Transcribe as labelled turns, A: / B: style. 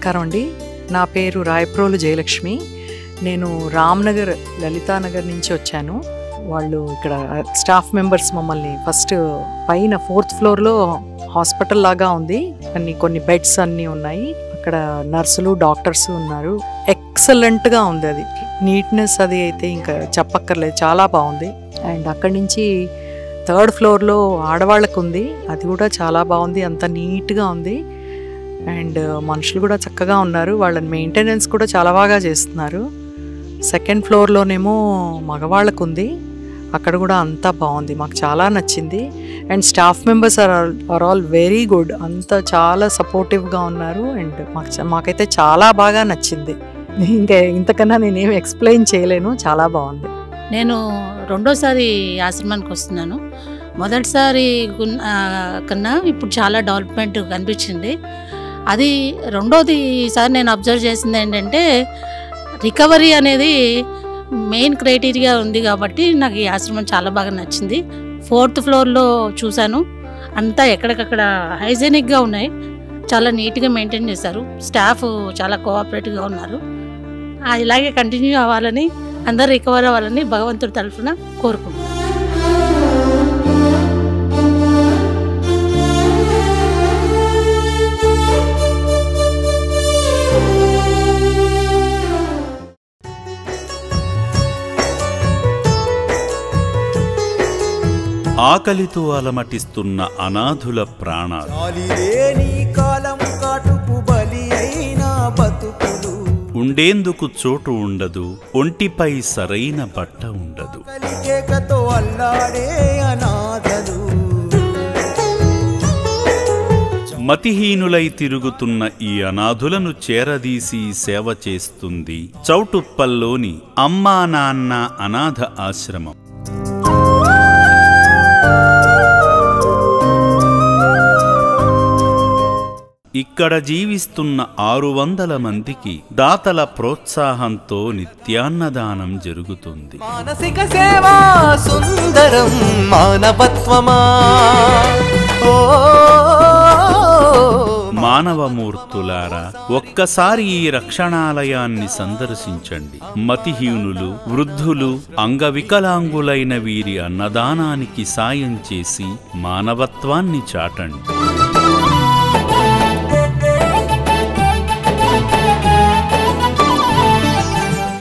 A: నమస్కారం అండి. నా పేరు రాయప్రోలు జయలక్ష్మి. నేను రామ్నగర్ లలితానగర్ నుంచి వచ్చాను. వాళ్ళు ఇక్కడ స్టాఫ్ మెంబర్స్ మమ్మల్ని ఫస్ట్ పైన 4th ఫ్లోర్లో హాస్పిటల్ లాగా ఉంది, కొన్ని బెడ్స్ అన్నీ ఉన్నాయి. అక్కడ నర్సులు డాక్టర్స్ ఉన్నారు. ఎక్సలెంట్గా ఉంది, అది నీట్నెస్ అది అయితే ఇంకా చెప్పక్కర్లేదు, చాలా బాగుంది. అండ్ అక్కడి నుంచి 3rd ఫ్లోర్లో ఆడవాళ్ళకు ఉంది, అది కూడా చాలా బాగుంది, అంత నీట్గా ఉంది. అండ్ మనుషులు కూడా చక్కగా ఉన్నారు, వాళ్ళని మెయింటెనెన్స్ కూడా చాలా బాగా చేస్తున్నారు. 2nd ఫ్లోర్లోనేమో మగవాళ్ళకు ఉంది, అక్కడ కూడా అంతా బాగుంది, మాకు చాలా నచ్చింది. And staff members are all very good, అంతా చాలా సపోర్టివ్గా ఉన్నారు. అండ్ మాకైతే చాలా బాగా నచ్చింది. ఇంకా ఇంతకన్నా నేనేం ఎక్స్ప్లెయిన్ చేయలేను, చాలా బాగుంది.
B: నేను రెండోసారి ఆశ్రమానికి వస్తున్నాను. మొదటిసారి కన్నా ఇప్పుడు చాలా డెవలప్మెంట్ కనిపించింది. అది రెండోది ఈసారి నేను అబ్జర్వ్ చేసింది ఏంటంటే, రికవరీ అనేది మెయిన్ క్రైటీరియా ఉంది కాబట్టి నాకు ఈ ఆశ్రమం చాలా బాగా నచ్చింది. 4th ఫ్లోర్లో చూశాను, అంతా ఎక్కడికక్కడ హైజీనిక్గా ఉన్నాయి, చాలా నీట్గా మెయింటైన్ చేశారు. స్టాఫ్ చాలా కోఆపరేటివ్గా ఉన్నారు. ఇలాగే కంటిన్యూ అవ్వాలని, అందరూ రికవర్ అవ్వాలని భగవంతుడి తరఫున కోరుకుంటున్నాను.
C: ఆకలితో అలమటిస్తున్న అనాథుల ప్రాణాలు, ఉండేందుకు చోటు ఉండదు, ఒంటిపై సరైన బట్ట ఉండదు. మతిహీనులై తిరుగుతున్న ఈ అనాథులను చేరదీసి సేవ చేస్తుంది చౌటుప్పల్లోని అమ్మా నాన్న అనాథ ఆశ్రమం. ఇక్కడ జీవిస్తున్న 600 మందికి దాతల ప్రోత్సాహంతో నిత్యాన్నదానం జరుగుతుంది.
D: మానసిక సేవా సుందరం మానవత్వమా,
C: మానవమూర్తులారా, ఒక్కసారి ఈ రక్షణాలయాన్ని సందర్శించండి. మతిహీనులు, వృద్ధులు, అంగవికలాంగులైన వీరి అన్నదానానికి సాయం చేసి మానవత్వాన్ని చాటండి.